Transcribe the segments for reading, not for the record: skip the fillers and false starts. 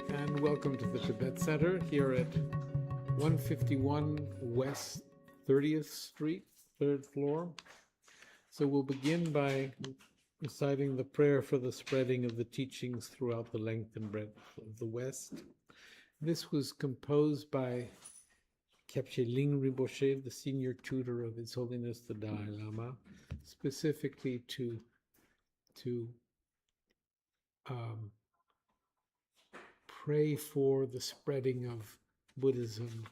And welcome to the Tibet Center here at 151 West 30th Street, 3rd floor. So we'll begin by reciting the prayer for the spreading of the teachings throughout the length and breadth of the West. This was composed by Ling Rinpoche, the senior tutor of His Holiness the Dalai Lama, specifically to pray for the spreading of Buddhism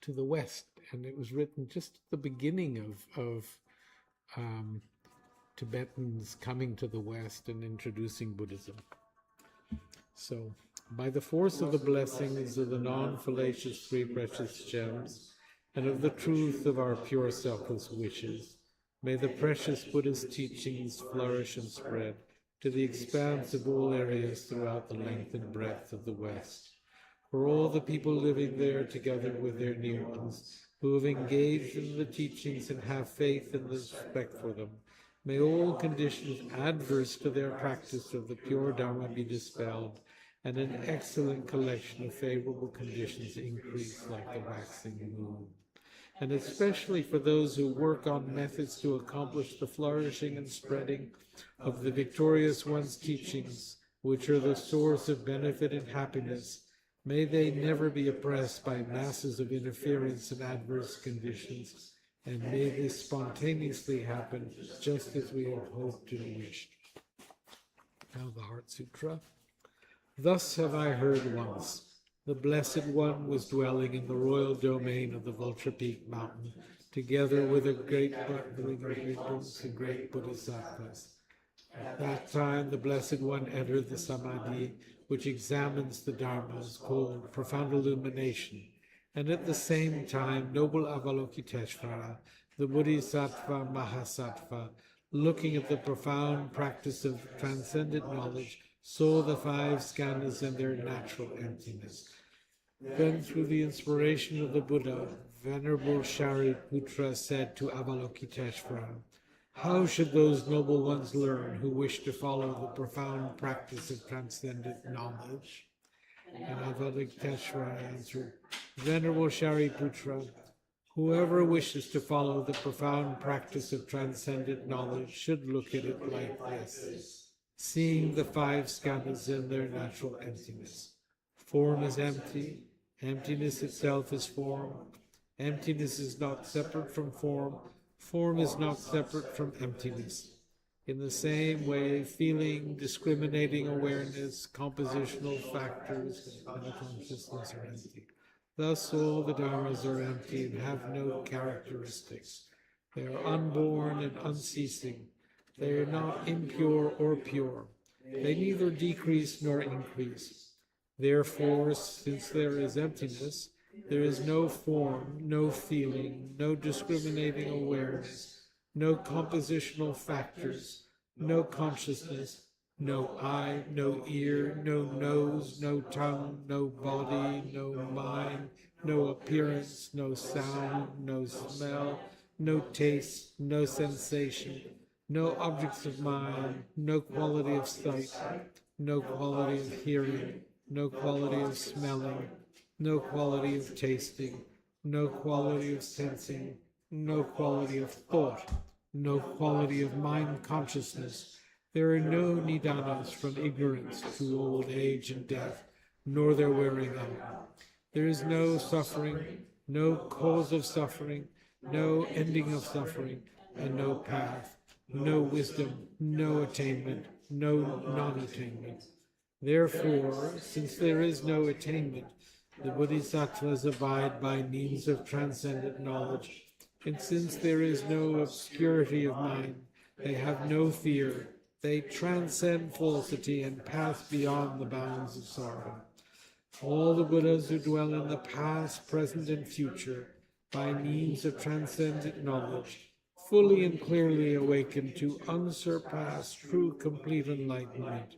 to the West. And it was written just at the beginning of Tibetans coming to the West and introducing Buddhism. So, by the force of the blessings of the non-fallacious three precious gems and of the truth of our pure selfless wishes, may the precious Buddhist teachings flourish and spread to the expanse of all areas throughout the length and breadth of the West. For all the people living there together with their near ones, who have engaged in the teachings and have faith and respect for them, may all conditions adverse to their practice of the pure Dharma be dispelled, and an excellent collection of favorable conditions increase like the waxing moon. And especially for those who work on methods to accomplish the flourishing and spreading of the Victorious One's teachings, which are the source of benefit and happiness, may they never be oppressed by masses of interference and adverse conditions, and may this spontaneously happen just as we have hoped and wished. Now the Heart Sutra. Thus have I heard once. The Blessed One was dwelling in the royal domain of the Vulture Peak Mountain, together with a great monks and great bodhisattvas. At that time, the Blessed One entered the Samadhi, which examines the Dharmas, called profound illumination, and at the same time, noble Avalokiteshvara, the Bodhisattva Mahasattva, looking at the profound practice of transcendent knowledge, saw the five skandhas and their natural emptiness. Then, through the inspiration of the Buddha, Venerable Shariputra said to Avalokiteshvara, "How should those noble ones learn who wish to follow the profound practice of transcendent knowledge?" And Avalokiteshvara answered, "Venerable Shariputra, whoever wishes to follow the profound practice of transcendent knowledge should look at it like this, seeing the five skandhas in their natural emptiness. Form is empty, emptiness itself is form, emptiness is not separate from form, form is not separate from emptiness. In the same way, feeling, discriminating awareness, compositional factors, and consciousness are empty. Thus all the dharmas are empty and have no characteristics. They are unborn and unceasing. They are not impure or pure. They neither decrease nor increase. Therefore, since there is emptiness, there is no form, no feeling, no discriminating awareness, no compositional factors, no consciousness, no eye, no ear, no nose, no tongue, no body, no mind, no appearance, no sound, no smell, no taste, no sensation, no objects of mind, no quality of sight, no quality of hearing, no quality of smelling, no quality of tasting, no quality of sensing, no quality of thought, no quality of mind consciousness. There are no nidanas from ignorance to old age and death, nor their wearing out. There is no suffering, no cause of suffering, no ending of suffering, and no path, no wisdom, no attainment, no non-attainment. Therefore, since there is no attainment, the bodhisattvas abide by means of transcendent knowledge And since there is no obscurity of mind, they have no fear. They transcend falsity and pass beyond the bounds of sorrow. All the Buddhas who dwell in the past, present, and future, by means of transcendent knowledge, fully and clearly awaken to unsurpassed, true, complete enlightenment.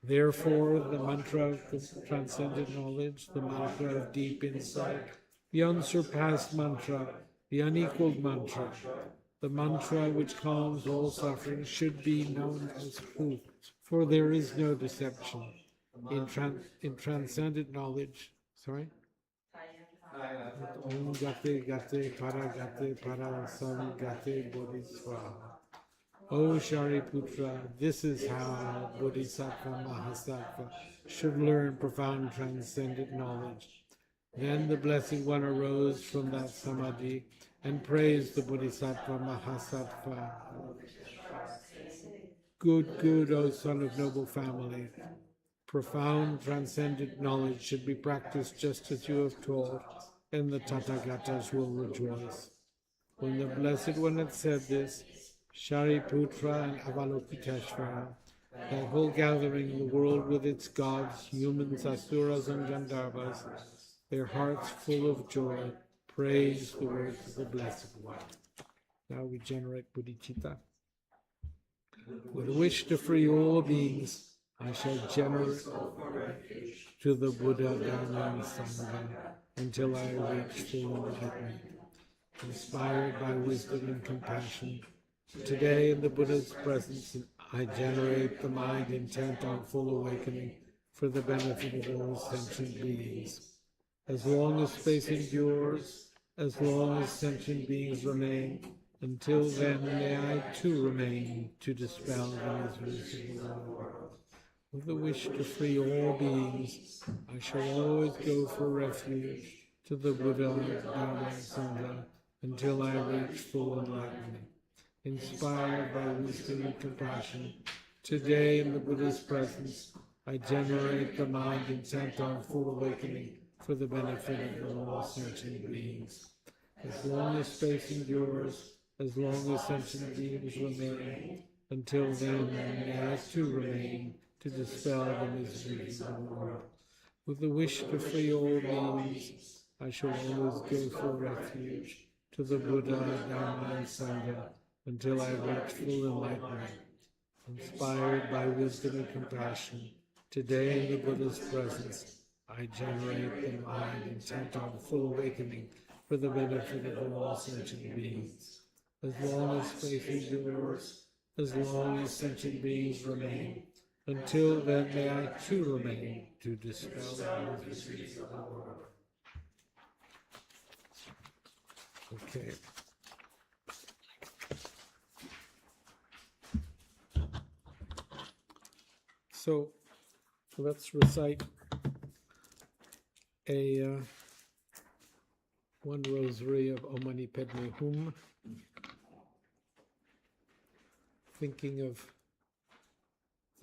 Therefore, the mantra of transcendent knowledge, the mantra of deep insight, the unsurpassed mantra, the unequaled mantra, the mantra which calms all suffering should be known as truth, for there is no deception. In transcendent knowledge, sorry? Om Gate Gate Para Sam Gate Bodhisvaha. O Shariputra, this is how Bodhisattva Mahasattva should learn profound transcendent knowledge. Then the Blessed One arose from that samadhi and praised the Bodhisattva Mahasattva. Good, good, O son of noble family. Profound transcendent knowledge should be practiced just as you have taught, and the Tathagatas will rejoice. When the Blessed One had said this, Shariputra and Avalokiteshvara, that whole gathering, the world with its gods, humans, asuras, and Gandharvas, their hearts full of joy, praise the words of the Blessed One. Now we generate bodhicitta. With a wish to free all beings, I shall generate to the Buddha, Dharma, and Sangha until I reach full enlightenment. Inspired by wisdom and compassion, today in the Buddha's presence, I generate the mind intent on full awakening for the benefit of all sentient beings. As long as space endures, as long as sentient beings remain, until then may I too remain to dispel the miseries of the world. With the wish to free all beings, I shall always go for refuge to the Buddha, Dharma, and Sangha until I reach full enlightenment. Inspired by wisdom and compassion, today in the Buddha's presence, I generate the mind intent on full awakening for the benefit of all sentient beings. As long as space endures, as long as sentient beings remain, until then may I too remain to dispel the miseries of the world. With the wish to free all beings, I shall always go for refuge to the Buddha, Dharma, and Sangha until I reach full enlightenment. Inspired by wisdom and compassion, today in the Buddha's presence, I generate the mind intent on full awakening for the benefit of all sentient beings. As long as space endures, as long as sentient beings remain, until then may I too remain to dispel the miseries of the world. Okay. So let's recite a one rosary of Om Mani Padme Hum, thinking of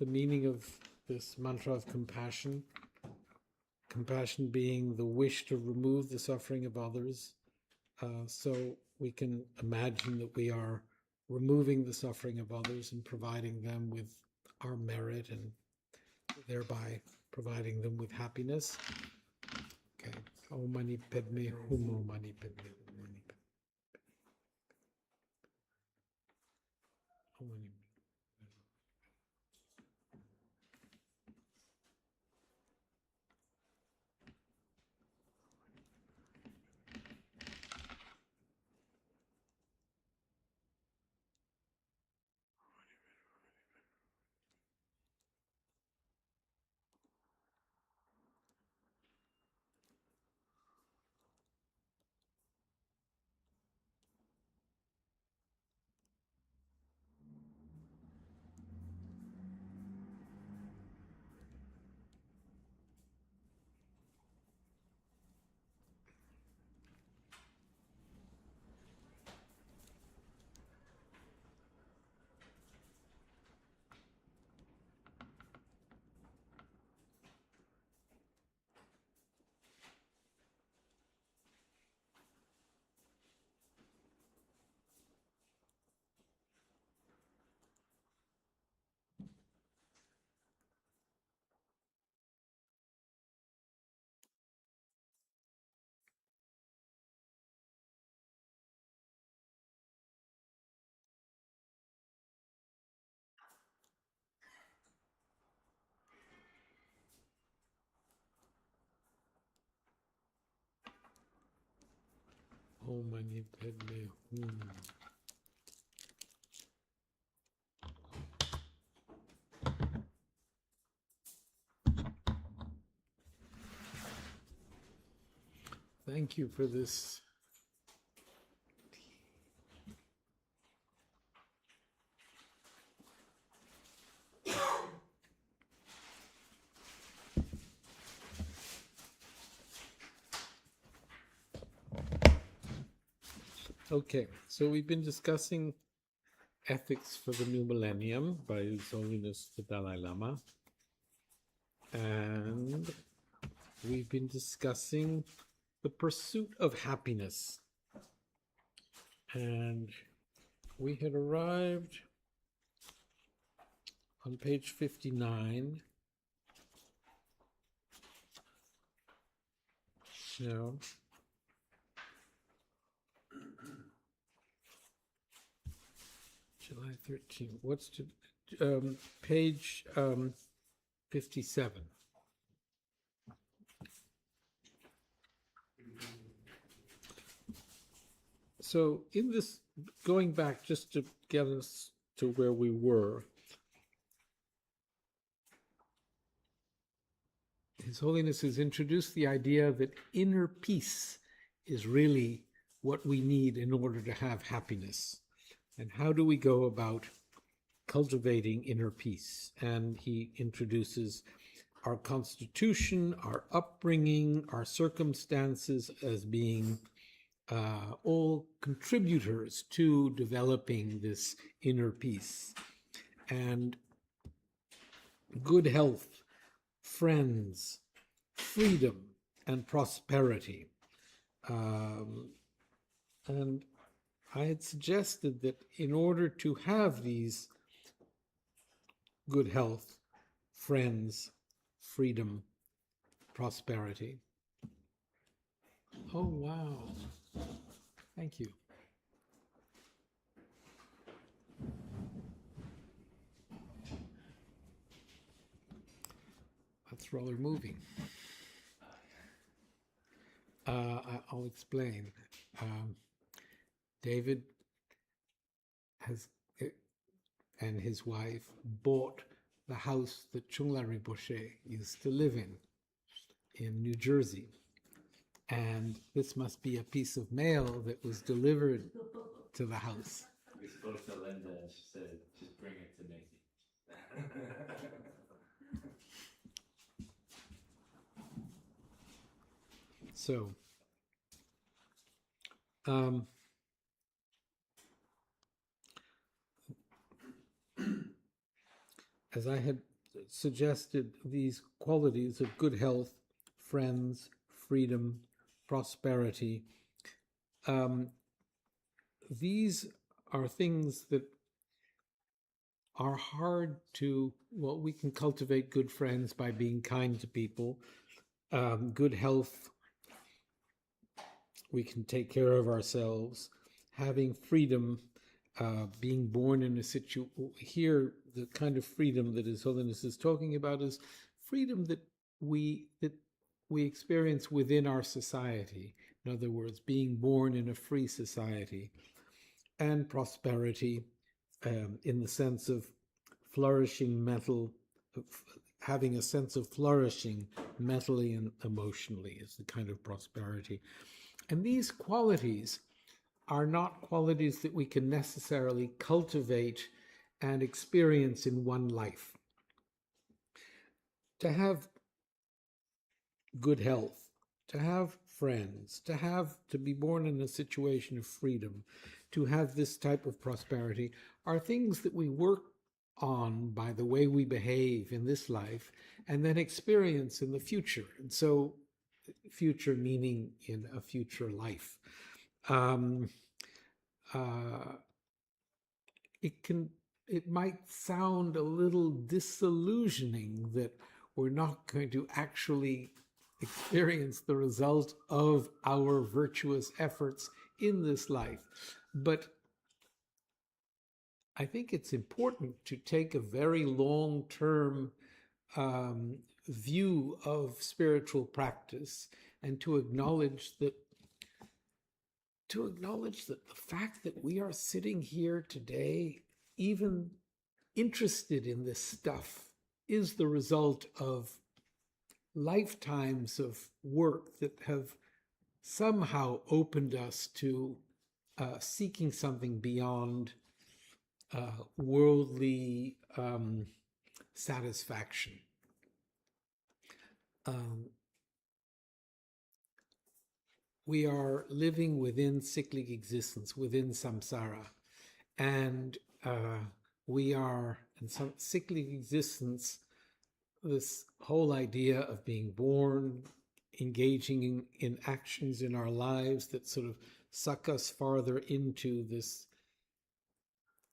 the meaning of this mantra of compassion. Compassion being the wish to remove the suffering of others. So we can imagine that we are removing the suffering of others and providing them with our merit and thereby providing them with happiness. Okay. Om Mani Padme Hum, Om Mani Padme Hum, Mani Padme. Om Mani. Om Mani Padme Hum. Thank you for this. Okay, so we've been discussing Ethics for the New Millennium by His Holiness the Dalai Lama. And we've been discussing the pursuit of happiness. And we had arrived on page 59. Now, July 13th. What's to page 57. So in this, going back just to get us to where we were, His Holiness has introduced the idea that inner peace is really what we need in order to have happiness. And how do we go about cultivating inner peace? And he introduces our constitution, our upbringing, our circumstances as being all contributors to developing this inner peace. And good health, friends, freedom, and prosperity. And I had suggested that in order to have these good health, friends, freedom, prosperity. Oh, wow. Thank you. That's rather moving. I'll explain. David has and his wife bought the house that Chungla Rinpoche used to live in New Jersey. And this must be a piece of mail that was delivered to the house. We spoke to Linda and she said, just bring it to me. So, as I had suggested, these qualities of good health, friends, freedom, prosperity, these are things that are hard to, well, we can cultivate good friends by being kind to people. Good health, we can take care of ourselves. Having freedom, being born in a situation, here the kind of freedom that His Holiness is talking about is freedom that we experience within our society. In other words, being born in a free society. And prosperity, in the sense of flourishing having a sense of flourishing mentally and emotionally is the kind of prosperity. And these qualities are not qualities that we can necessarily cultivate and experience in one life. To have good health, to have friends, to be born in a situation of freedom, to have this type of prosperity are things that we work on by the way we behave in this life and then experience in the future. And so future meaning in a future life. It might sound a little disillusioning that we're not going to actually experience the result of our virtuous efforts in this life. But I think it's important to take a very long-term view of spiritual practice and to acknowledge that to acknowledge that the fact that we are sitting here today, even interested in this stuff, is the result of lifetimes of work that have somehow opened us to seeking something beyond worldly satisfaction. We are living within cyclic existence, within samsara, and we are in some cyclic existence. This whole idea of being born, engaging in actions in our lives that sort of suck us farther into this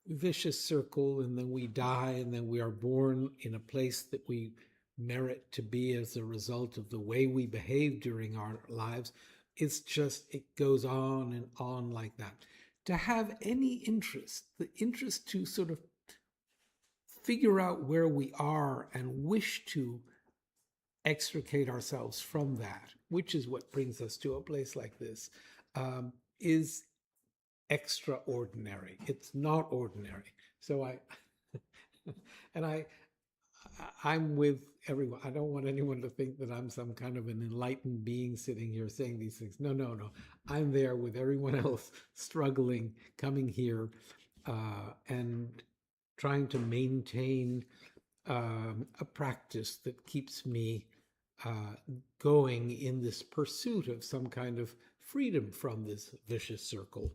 vicious circle, and then we die, and then we are born in a place that we merit to be as a result of the way we behave during our lives. It's just, it goes on and on like that. To have any interest, the interest to sort of figure out where we are and wish to extricate ourselves from that, which is what brings us to a place like this, is extraordinary. It's not ordinary. So I'm with everyone. I don't want anyone to think that I'm some kind of an enlightened being sitting here saying these things. No, no, no. I'm there with everyone else struggling, coming here, and trying to maintain a practice that keeps me going in this pursuit of some kind of freedom from this vicious circle.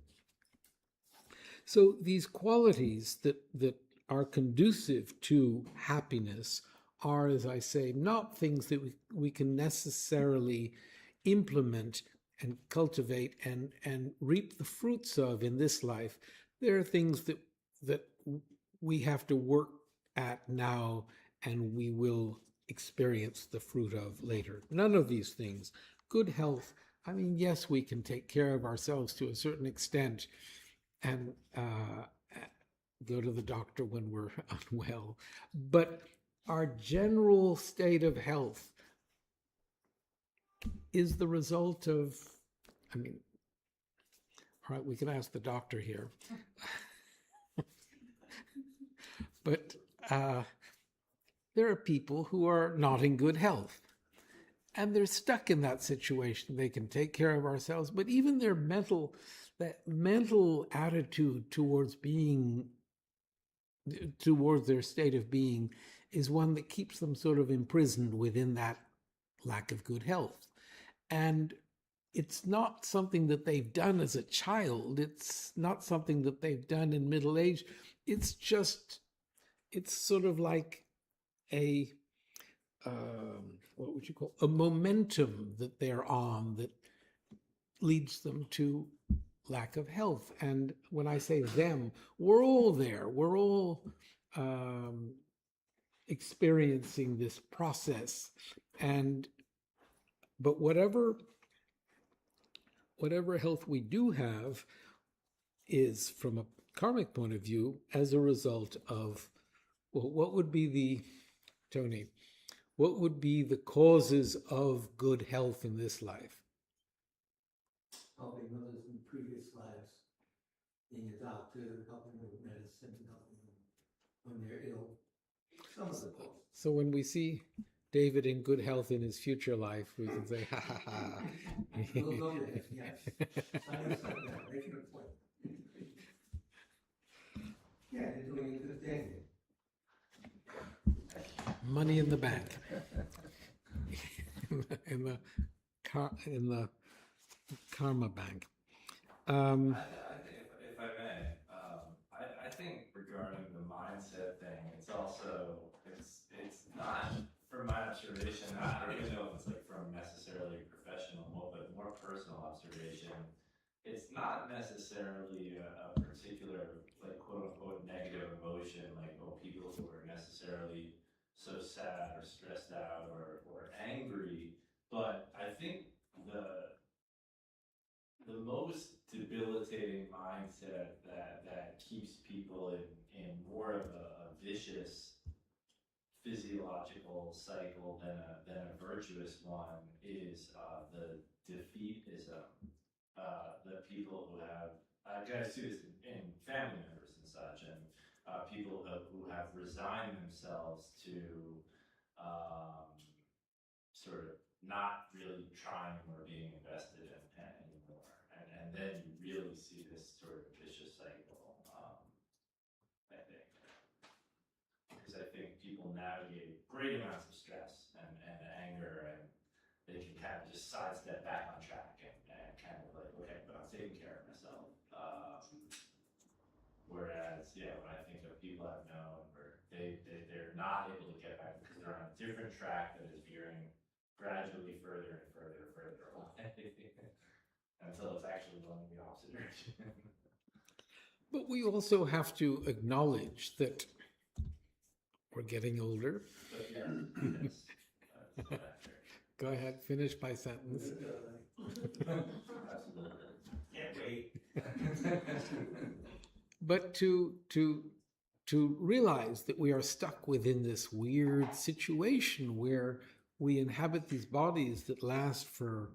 So these qualities that are conducive to happiness are, as I say, not things that we can necessarily implement and cultivate and reap the fruits of in this life. There are things that we have to work at now, and we will experience the fruit of later. None of these things. Good health. I mean, yes, we can take care of ourselves to a certain extent and go to the doctor when we're unwell. But our general state of health is the result of, I mean, all right, we can ask the doctor here. But there are people who are not in good health, and they're stuck in that situation. They can take care of ourselves, but even their mental attitude towards their state of being is one that keeps them sort of imprisoned within that lack of good health. And it's not something that they've done as a child. It's not something that they've done in middle age. It's sort of like a, what would you call, a momentum that they're on that leads them to lack of health. And when I say them, we're all there. We're all experiencing this process. But whatever health we do have is, from a karmic point of view, as a result of, well, what would be the causes of good health in this life? Helping others in previous lives, being a doctor, helping with medicine, helping them when they're ill. Some of the causes. So when we see David in good health in his future life, we can say, ha ha ha. We'll go there, yes. Sign us up there, make an appointment. Yeah, you're doing a good thing. Money in the bank. in the karma bank. I think, if I may, I think regarding the mindset thing, it's also, it's not, from my observation, I don't even know if it's like from necessarily professional, but more personal observation, it's not necessarily a particular, like, quote unquote, negative emotion, like, people who are necessarily so sad or stressed out or angry, but I think the most debilitating mindset that keeps people in more of a vicious physiological cycle than a virtuous one is the defeatism. the people who have, guys who is in family members and such, and people who have resigned themselves to sort of not really trying or being invested in anymore. And then you really see this sort of vicious cycle, I think. Because I think people navigate great amounts of stress and anger, and they can kind of just sidestep back on track and kind of like, okay, but I'm taking care of myself. Whereas, yeah, when I think of people I've known where they're not able to get back because they're on a different track that is veering gradually further and further and further away until it's actually going in the opposite direction. But we also have to acknowledge that we're getting older. But yeah, yes, that's accurate. Go ahead, finish my sentence. Absolutely. Can't wait. But to realize that we are stuck within this weird situation where we inhabit these bodies that last for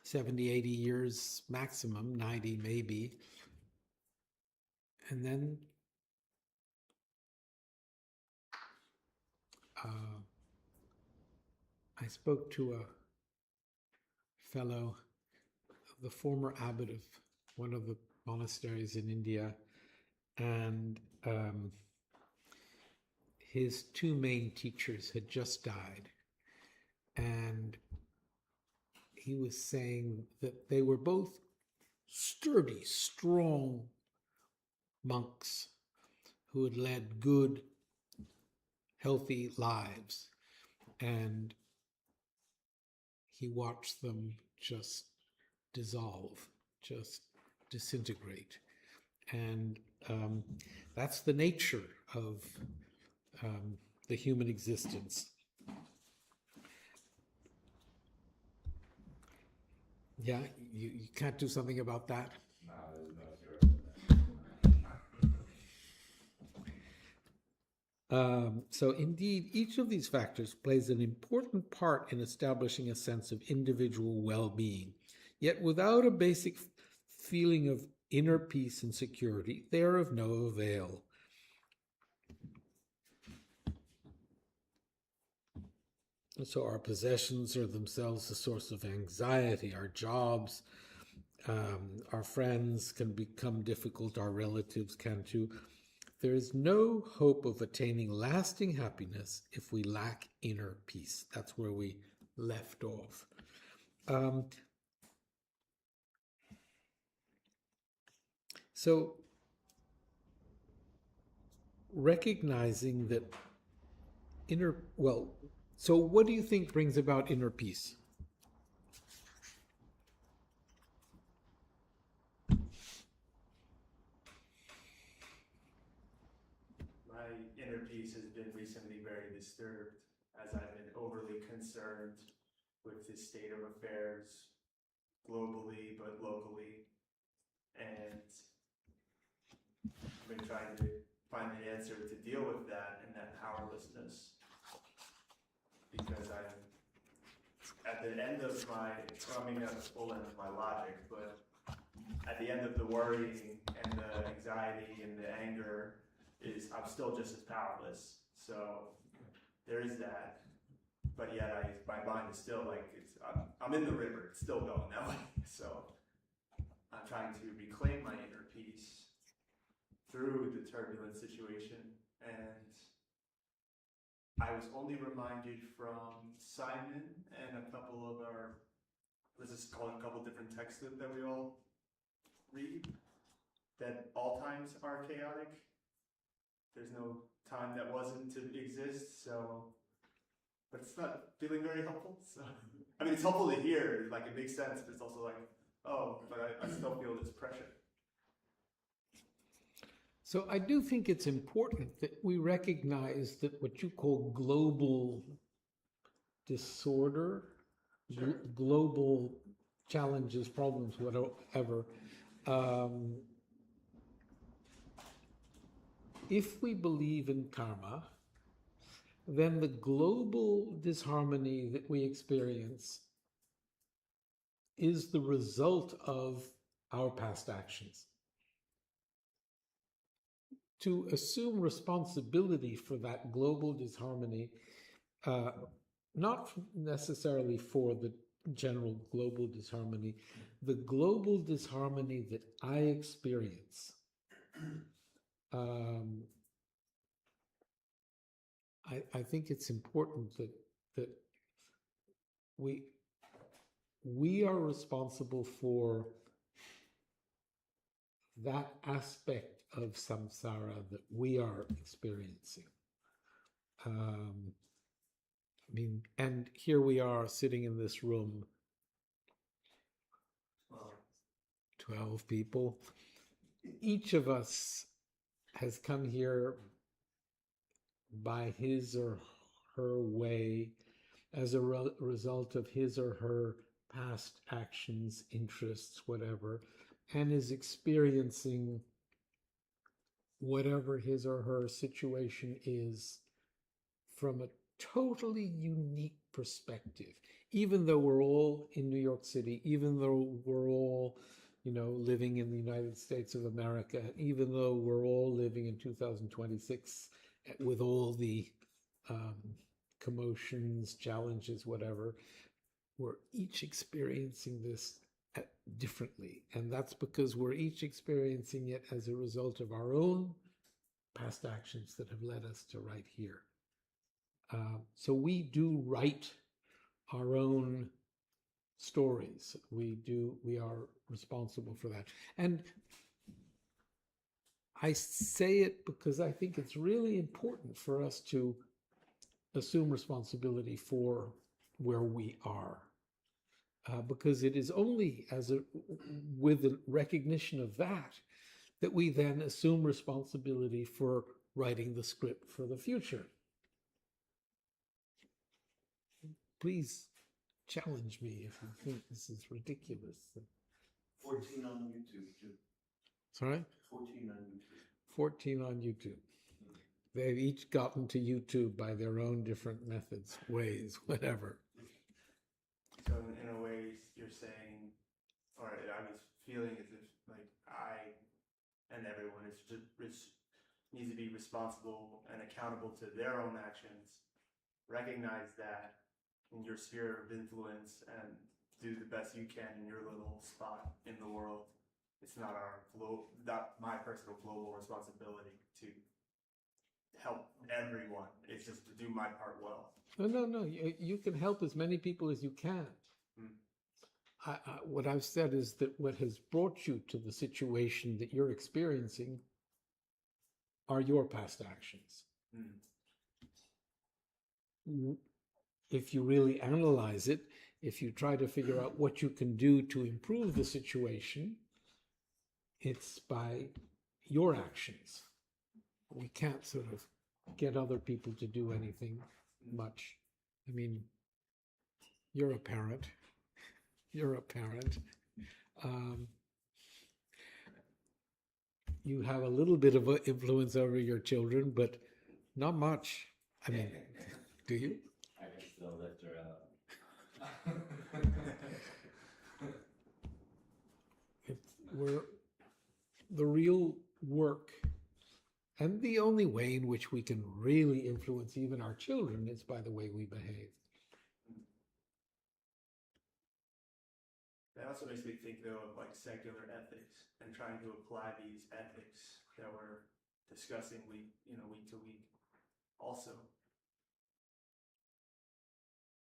70, 80 years maximum, 90 maybe, and then I spoke to a fellow, the former abbot of one of the monasteries in India, and his two main teachers had just died, and he was saying that they were both sturdy, strong monks who had led good, healthy lives, and he watched them just dissolve, just disintegrate. And that's the nature of the human existence. Yeah, you can't do something about that? No, there's no cure for that. So indeed, each of these factors plays an important part in establishing a sense of individual well-being. Yet without a basic feeling of inner peace and security, they are of no avail. So our possessions are themselves a source of anxiety. Our jobs, our friends can become difficult. Our relatives can too. There is no hope of attaining lasting happiness if we lack inner peace. That's where we left off. So recognizing that so what do you think brings about inner peace? My inner peace has been recently very disturbed as I've been overly concerned with the state of affairs globally but locally, and I've been trying to find the answer to deal with that and that powerlessness, because I'm at the end of my, well, maybe not the full end of my logic, but at the end of the worrying and the anxiety and the anger is I'm still just as powerless. So there is that, but yet my mind is still like, I'm in the river, it's still going that way. So I'm trying to reclaim my inner peace through the turbulent situation. And I was only reminded from Simon and a couple of our, let's just call it a couple different texts that we all read, that all times are chaotic. There's no time that wasn't to exist, so, but it's not feeling very helpful. So, I mean, it's helpful to hear, like it makes sense, but it's also like, oh, but I still feel this pressure. So I do think it's important that we recognize that what you call global disorder, Sure. Global challenges, problems, whatever, if we believe in karma, then the global disharmony that we experience is the result of our past actions. To assume responsibility for that global disharmony, not necessarily for the general global disharmony, the global disharmony that I experience, I think it's important that we are responsible for that aspect of samsara that we are experiencing. I mean, and here we are sitting in this room, 12 people. Each of us has come here by his or her way as a result of his or her past actions, interests, whatever, and is experiencing whatever his or her situation is from a totally unique perspective. Even though we're all in New York City, even though we're all, living in the United States of America, even though we're all living in 2026 with all the commotions, challenges, whatever, we're each experiencing this differently. And that's because we're each experiencing it as a result of our own past actions that have led us to right here. So we do write our own stories. We are responsible for that. And I say it because I think it's really important for us to assume responsibility for where we are. Because it is only with the recognition of that we then assume responsibility for writing the script for the future. Please challenge me if you think this is ridiculous. 14 on YouTube too. Sorry? 14 on YouTube. 14 on YouTube. They've each gotten to YouTube by their own different methods, ways, whatever. So in a way, you're saying, or I was feeling as if like I and everyone needs to be responsible and accountable to their own actions, recognize that in your sphere of influence and do the best you can in your little spot in the world. It's not not my personal global responsibility to help everyone. It's just to do my part well. No. You can help as many people as you can. What I've said is that what has brought you to the situation that you're experiencing are your past actions. If you really analyze it, if you try to figure out what you can do to improve the situation, it's by your actions. We can't sort of get other people to do anything much. I mean, you're a parent. You're a parent. You have a little bit of influence over your children, but not much. I mean, do you? I can still lift her up. The real work, and the only way in which we can really influence even our children is by the way we behave. That also makes me think, though, of like secular ethics and trying to apply these ethics that we're discussing week to week also.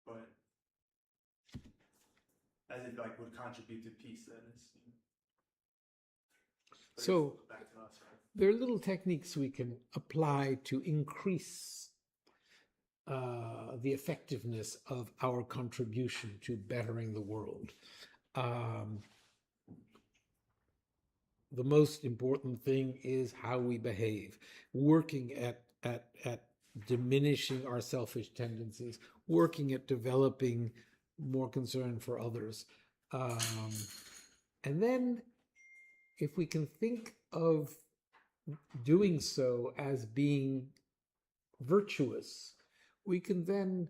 But as it like would contribute to peace, that is. But So back to us, right? there are little techniques we can apply to increase the effectiveness of our contribution to bettering the world. The most important thing is how we behave, working at diminishing our selfish tendencies, working at developing more concern for others. And then if we can think of doing so as being virtuous, we can then,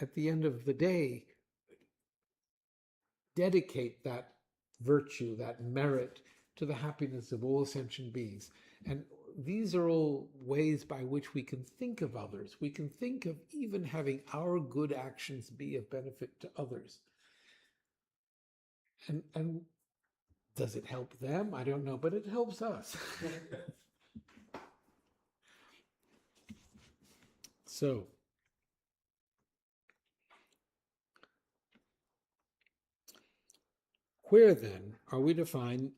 at the end of the day, dedicate that virtue, that merit, to the happiness of all sentient beings. And these are all ways by which we can think of others. We can think of even having our good actions be of benefit to others. And does it help them? I don't know, but it helps us. So, where then are we to find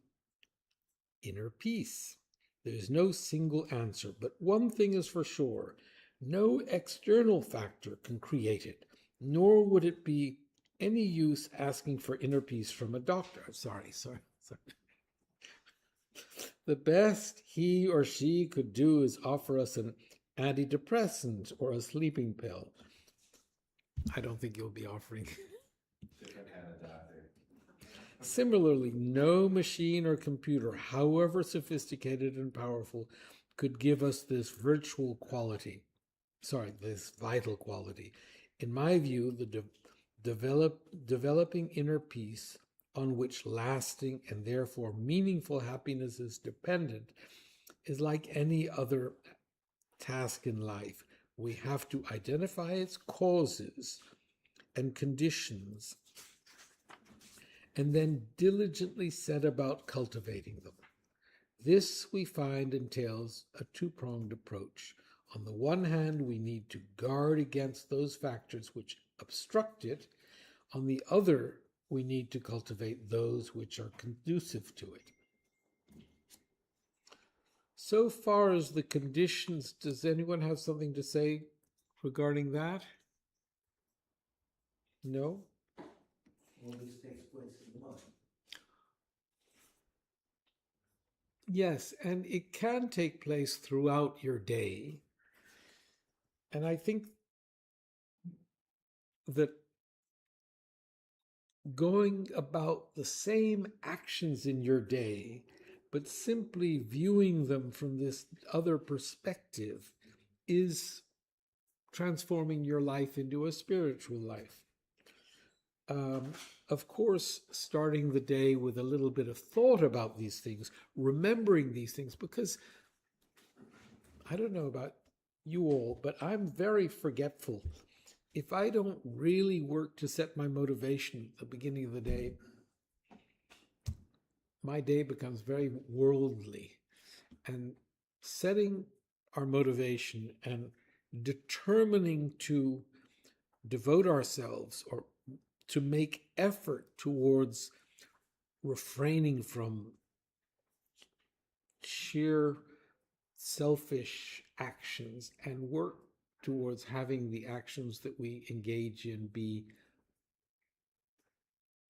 inner peace? There is no single answer, but one thing is for sure: no external factor can create it, nor would it be any use asking for inner peace from a doctor. Sorry. The best he or she could do is offer us an antidepressant or a sleeping pill. I don't think you'll be offering. Different kind of doctor. Similarly, no machine or computer, however sophisticated and powerful, could give us this virtual quality. This vital quality. In my view, the developing inner peace, on which lasting and therefore meaningful happiness is dependent, is like any other task in life. We have to identify its causes and conditions and then diligently set about cultivating them. This, we find, entails a two-pronged approach. On the one hand, we need to guard against those factors which obstruct it. On the other, we need to cultivate those which are conducive to it. So far as the conditions, does anyone have something to say regarding that? No? All this takes place in the mind. Yes, and it can take place throughout your day. And I think that going about the same actions in your day, but simply viewing them from this other perspective, is transforming your life into a spiritual life. Of course, starting the day with a little bit of thought about these things, remembering these things, because I don't know about you all, but I'm very forgetful. If I don't really work to set my motivation at the beginning of the day, my day becomes very worldly. And setting our motivation and determining to devote ourselves or to make effort towards refraining from sheer selfish actions and work towards having the actions that we engage in be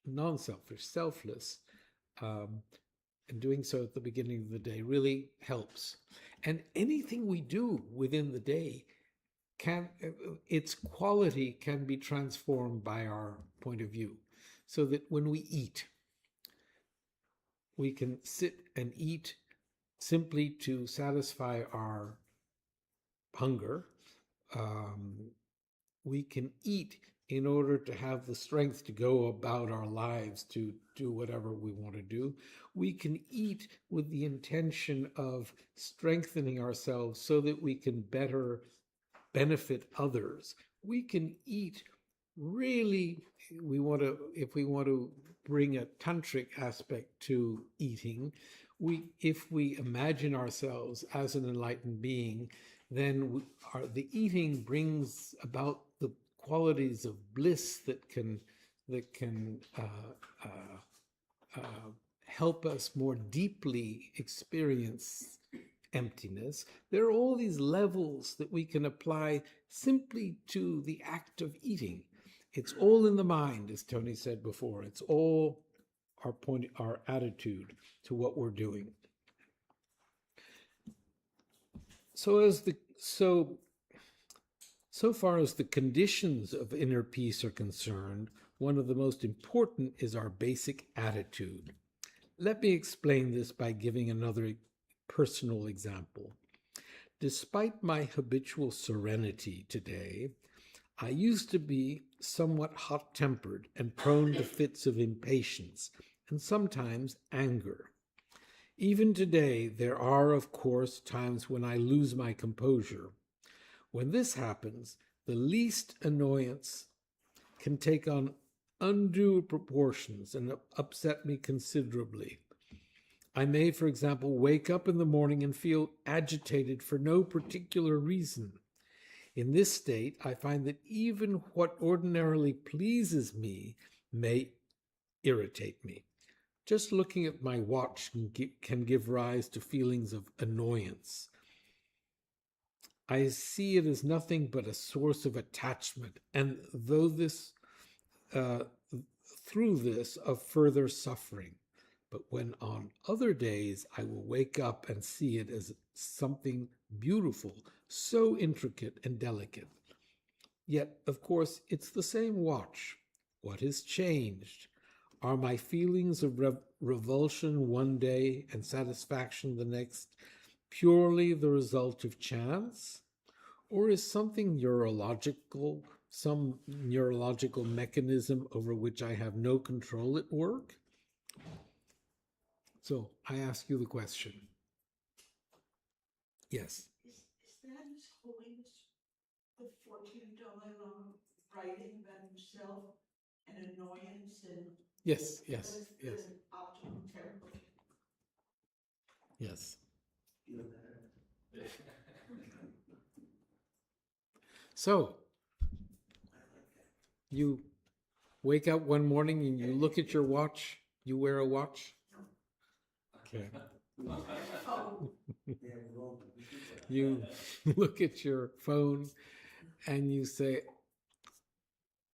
non-selfish, selfless, and doing so at the beginning of the day really helps. And anything we do within the day its quality can be transformed by our point of view, so that when we eat, we can sit and eat simply to satisfy our hunger. We can eat in order to have the strength to go about our lives, to do whatever we want to do. We can eat with the intention of strengthening ourselves so that we can better benefit others. We can eat really, if we want to bring a tantric aspect to eating, if we imagine ourselves as an enlightened being, then the eating brings about the qualities of bliss that can help us more deeply experience emptiness. There are all these levels that we can apply simply to the act of eating. It's all in the mind, as Tony said before. It's all our attitude to what we're doing. So far as the conditions of inner peace are concerned, one of the most important is our basic attitude. Let me explain this by giving another personal example. Despite my habitual serenity today, I used to be somewhat hot-tempered and prone to fits of impatience and sometimes anger. Even today, there are, of course, times when I lose my composure. When this happens, the least annoyance can take on undue proportions and upset me considerably. I may, for example, wake up in the morning and feel agitated for no particular reason. In this state, I find that even what ordinarily pleases me may irritate me. Just looking at my watch can give rise to feelings of annoyance. I see it as nothing but a source of attachment, and through this, of further suffering. But when on other days I will wake up and see it as something beautiful, so intricate and delicate. Yet, of course, it's the same watch. What has changed? Are my feelings of revulsion one day and satisfaction the next purely the result of chance? Or is some neurological mechanism over which I have no control at work? So I ask you the question. Yes. Is that His Holiness, the 14 Dalai Lama, writing about himself and annoyance and Yes. the optimum tempo? Yes. Feel better. So I like that. you wake up one morning and you look at your watch. You wear a watch? Okay. Oh, Yeah, we're all- we do that. You look at your phone and you say,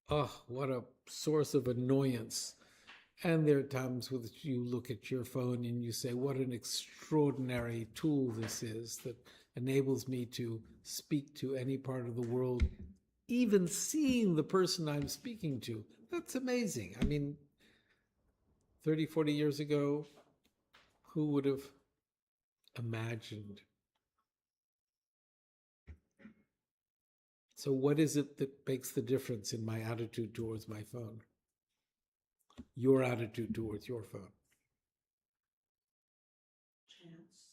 oh, what a source of annoyance. And there are times when you look at your phone and you say, what an extraordinary tool this is that enables me to speak to any part of the world, even seeing the person I'm speaking to. That's amazing. I mean, 30, 40 years ago, who would have imagined? So what is it that makes the difference in my attitude towards my phone? Your attitude towards your phone? chance.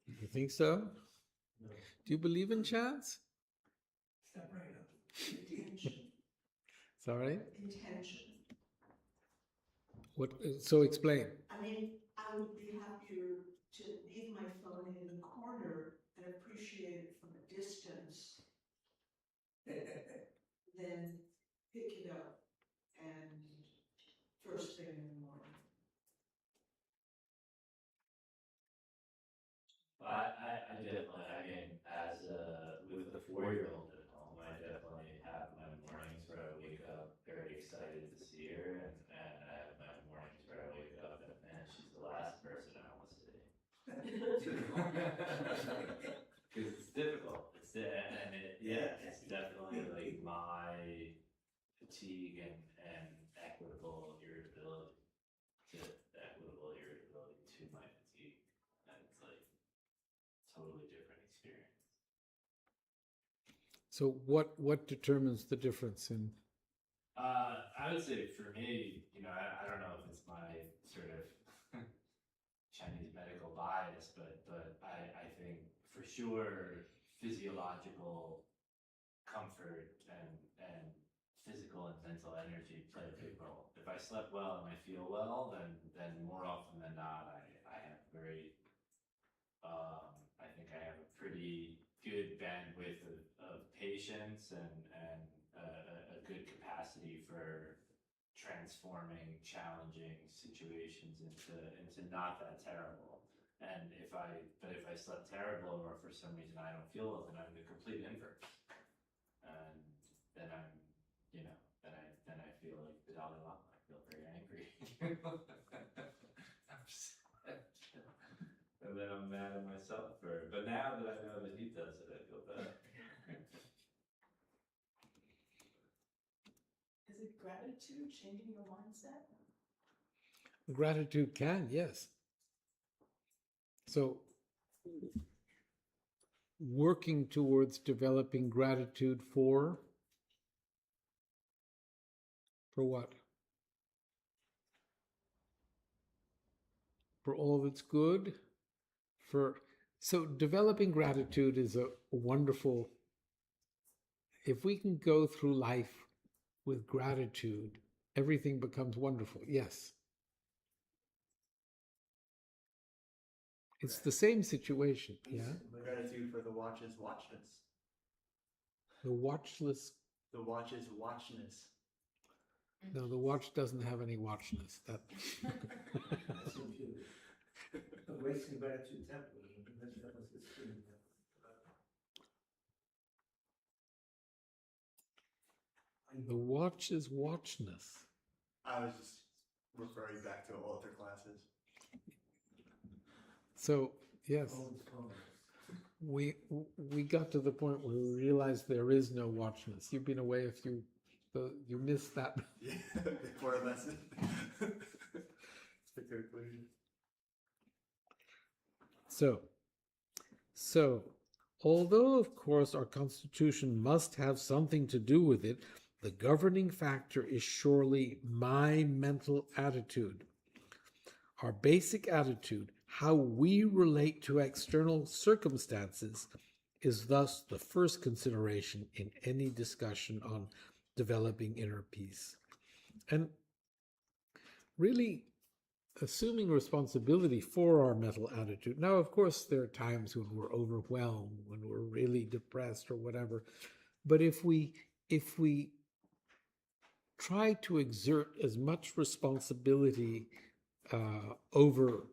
You think so? No. Do you believe in chance? Step right up. Intention. Sorry? Intention. What? So explain. I mean, I would be happier to leave my phone in the corner and appreciate it from a distance than pick it up and first thing in the morning. I definitely, I mean, with the 4-year-old at home, I definitely have my mornings where I wake up very excited to see her, and I have my mornings where I wake up and, man, she's the last person I want to see. Because it's difficult. It's definitely like my fatigue and equitable irritability to my fatigue, and it's like totally different experience. So what determines the difference in? I would say for me, I don't know if it's my sort of Chinese medical bias, but I think for sure physiological comfort and physical and mental energy play a big role. If I slept well and I feel well, then more often than not, I have I think I have a pretty good bandwidth of patience and a good capacity for transforming challenging situations into not that terrible. And if I slept terrible or for some reason I don't feel well, then I'm the complete inverse. And then then I feel like the Dalai Lama. I feel very angry. I'm upset. And then I'm mad at myself but now that I know that he does it, I feel better. Is it gratitude changing your mindset? Gratitude can, yes. So working towards developing gratitude for For what? For all that's good? So developing gratitude is a wonderful, if we can go through life with gratitude, everything becomes wonderful. Yes. It's the same situation, yeah? Gratitude for the watch's watchness. The watchless, The watch's watchness. no, the watch doesn't have any watchness. That That's computer. The Wasting Gratitude Temple, that was the screen. the watch's watchness. I was just referring back to author classes. So yes, we got to the point where we realized there is no watchness. You've been away a few, you missed that. Yeah, before a lesson. It's the conclusion. So, although of course our Constitution must have something to do with it, the governing factor is surely my mental attitude. Our basic attitude, how we relate to external circumstances, is thus the first consideration in any discussion on developing inner peace. And really assuming responsibility for our mental attitude. Now, of course, there are times when we're overwhelmed, when we're really depressed or whatever. But if we try to exert as much responsibility over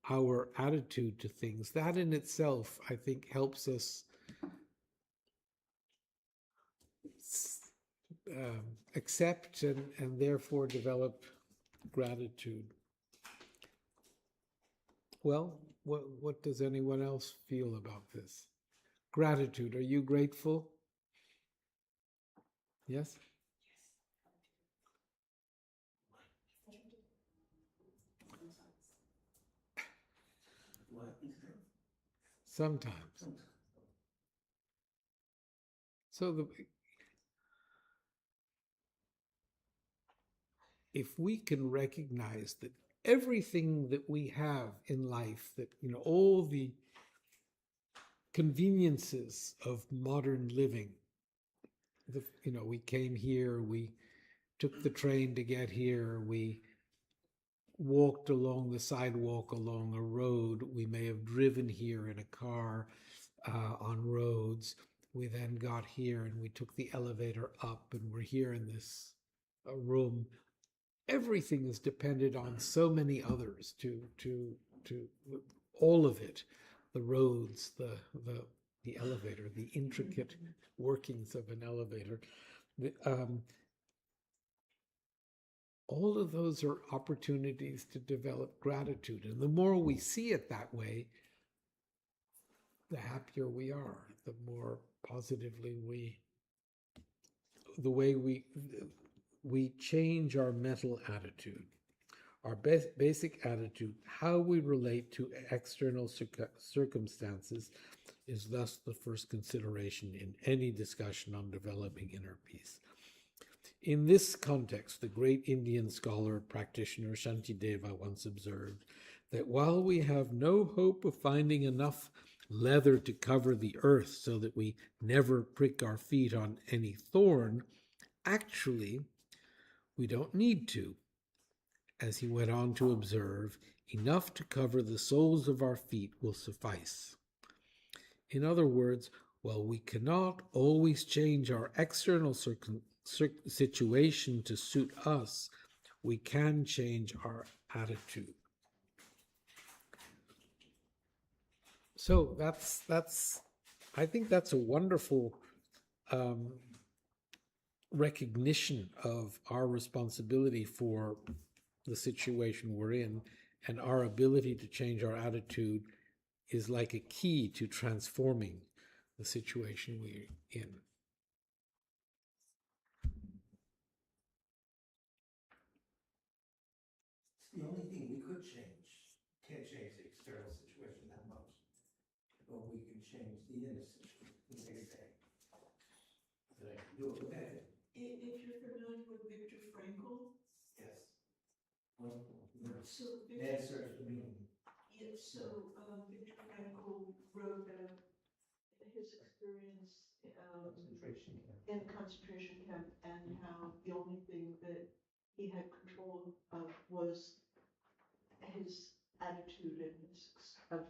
our attitude to things, that in itself, I think, helps us accept and therefore develop gratitude. Well, what does anyone else feel about this? Gratitude. Are you grateful? Yes? Sometimes. So if we can recognize that everything that we have in life, that, all the conveniences of modern living, we came here, we took the train to get here, we walked along the sidewalk along a road, we may have driven here in a car on roads, we then got here and we took the elevator up and we're here in this room. Everything is dependent on so many others to all of it, the roads, the elevator, the intricate workings of an elevator. All of those are opportunities to develop gratitude. And the more we see it that way, the happier we are, the more positively the way we change our mental attitude, our basic attitude, how we relate to external circumstances is thus the first consideration in any discussion on developing inner peace. In this context, the great Indian scholar practitioner Shantideva once observed that while we have no hope of finding enough leather to cover the earth so that we never prick our feet on any thorn, actually, we don't need to. As he went on to observe, enough to cover the soles of our feet will suffice. In other words, while we cannot always change our external situation to suit us, we can change our attitude. So I think that's a wonderful recognition of our responsibility for the situation we're in, and our ability to change our attitude is like a key to transforming the situation we're in. It's the only thing we could change. Can't change the external situation that much, but we can change the inner situation. The big thing that I can do about it if you're familiar with Viktor Frankl, Yes. Wonderful. so That Viktor, search for meaning. yes, so Viktor Frankl wrote his experience Concentration camp. in concentration camp and how the only thing that he had control of was his attitude and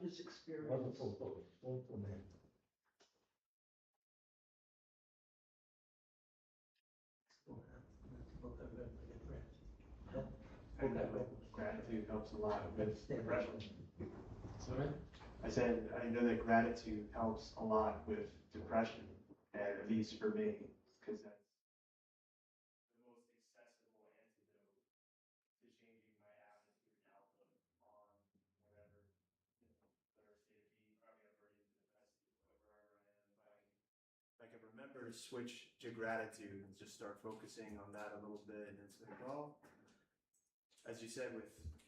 his experience. Wonderful book, wonderful man. And that gratitude helps a lot with depression. Sorry? I said, I know that gratitude helps a lot with depression, and at least for me, because that's the most accessible antidote to changing my attitude and outlook on whatever, whatever state of being. Probably I've already depressed wherever I am. If I can remember to switch to gratitude and just start focusing on that a little bit, and it's like, well, as you said,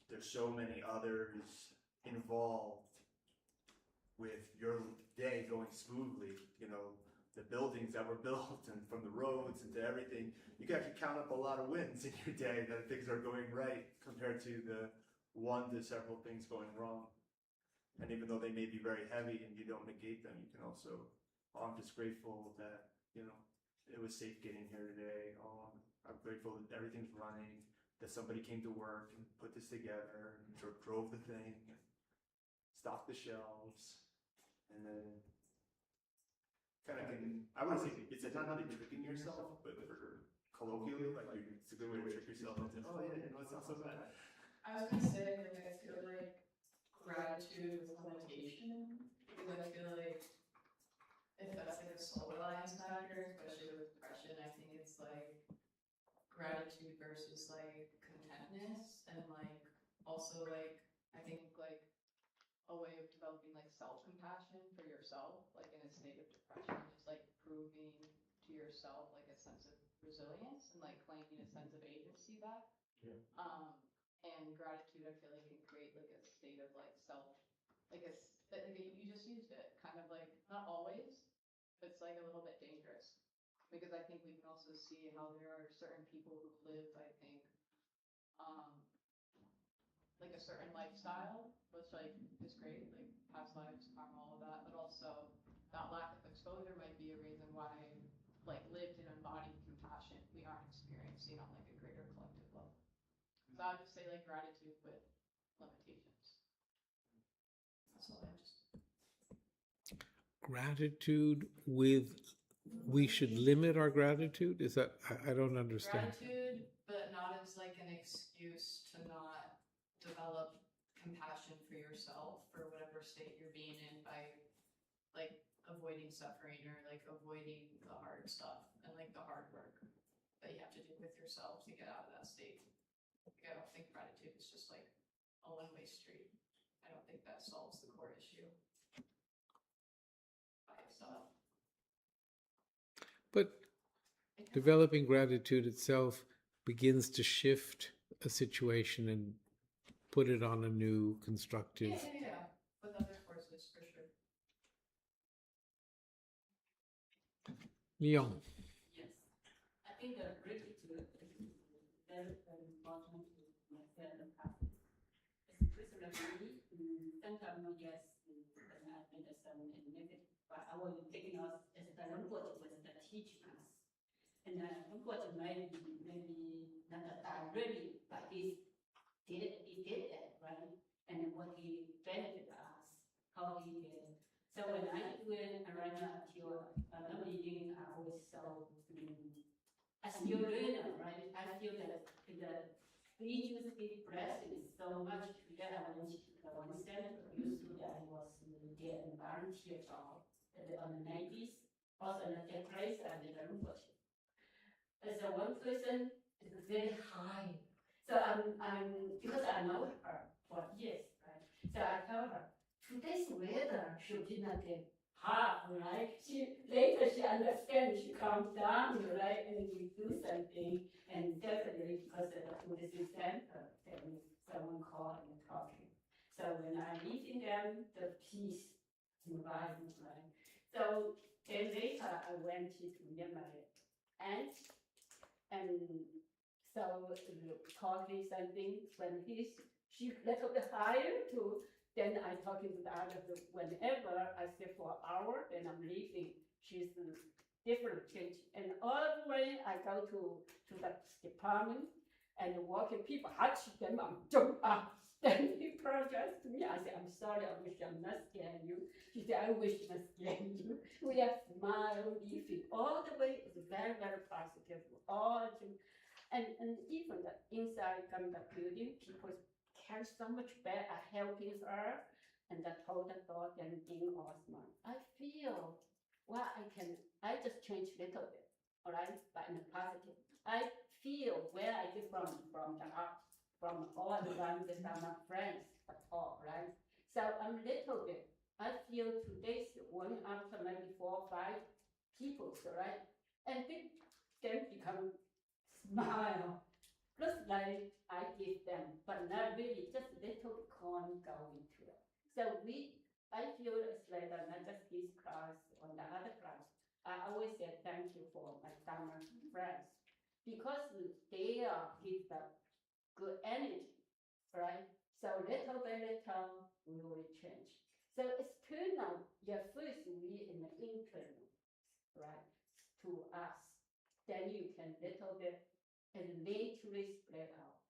there's so many others involved with your day going smoothly, the buildings that were built and from the roads and to everything, you can actually count up a lot of wins in your day that things are going right compared to the one to several things going wrong. And even though they may be very heavy and you don't negate them, you can also, I'm just grateful that, it was safe getting here today. I'm grateful that everything's running, that somebody came to work and put this together and drove the thing and stocked the shelves. And then kind of I would say it's not really tricking yourself, but for colloquially, like it's a good way to trick yourself into, oh yeah, it's not so bad. I was gonna say, I feel like gratitude with limitation, because I feel like if that's like a soul reliance factor, especially with depression, I think it's like gratitude versus like contentness, and like also like I think like a way of developing like self-compassion for yourself, like in a state of depression, is like proving to yourself like a sense of resilience and like claiming a sense of agency back. Yeah. And gratitude, I feel like can create like a state of like self, like you just used it, kind of like not always, but it's like a little bit dangerous, because I think we can also see how there are certain people who lived, I think, like a certain lifestyle, which like is great, like past lives, karma, all of that, but also that lack of exposure might be a reason why like lived and embodied compassion we aren't experiencing on like a greater collective level. So I would just say like gratitude with limitations. That's all I just. Gratitude with, we should limit our gratitude? Is that, I don't understand. Gratitude, but not as like an excuse to not develop compassion for yourself for whatever state you're being in by like avoiding suffering or like avoiding the hard stuff and like the hard work that you have to do with yourself to get out of that state. Like, I don't think gratitude is just like a one-way street. I don't think that solves the core issue by itself. But developing gratitude itself begins to shift a situation and put it on a new constructive. Yeah. With other forces, for sure. Leon. Yes, I think the gratitude is very, very important to myself and practice. Especially sometimes, yes, when I made some negative, but I was taking us as the report was the teaching us. And then report maybe not directly, but he did that, right? And what he benefited us, how he did. So when I do it, I run until another meeting, I always so, as your learner, right? I feel that the agency blessing is so much that I went to the one center, used to that was there and volunteer job on the 90s, also in the place and the report. As a one person is very high. So I'm because I know her for years, right? So I tell her, today's weather should be not that hot, right? Later she understands, she calms down, right? And we do something, and definitely because of the Buddhist center, then someone called and talking. So when I'm meeting them, the peace environment, right? So then later I went to meet my aunt, and so talking something when she little bit higher to, then I talking to the others. Whenever I stay for an hour, then I'm leaving. She's different change. And all the way I go to the department and walking people touch them, I'm jump up. Then people just to me, I say, I'm sorry, I wish I'm not scaring you. She said, I wish I'm scaring you. We are smile, leaving. All the way is very, very positive. All and even the inside come the building, people care so much better helping her and the total thought and being awesome. I feel I just change little bit, all right, but in a positive. I feel where I get from all around the my friends at all, right? So I'm little bit. I feel today's one after maybe 4 or 5 people, right? And then become smile. Looks like I give them, but not really, just little coin going to it. So I feel it's like not just this class or the other class. I always say thank you for my summer friends because they give the good energy, right? So little by little, we will change. So it's turn out, first we in the internal, right, to us. Then you can little bit and naturally spread out,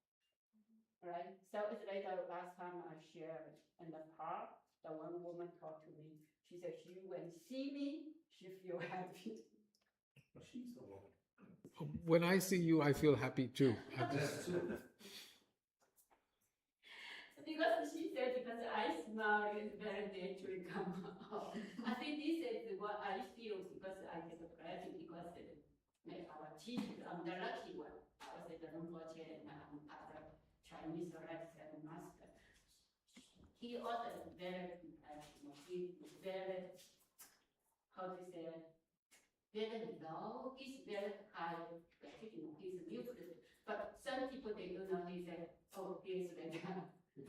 right? So it's like the last time I shared in the park, the one woman talked to me. She said she when see me, she feel happy. She's the one. When I see you, I feel happy too. Because she said because I smile is very naturally come out. I think this is what I feel because I get credit because our teacher, I'm the lucky one. I was at the RINPOCHE and other Chinese lecturer and master. He also is very compassionate. He is very, how to say, very low. He's very high. He's neutral. But some people they don't know. They say, oh, he's like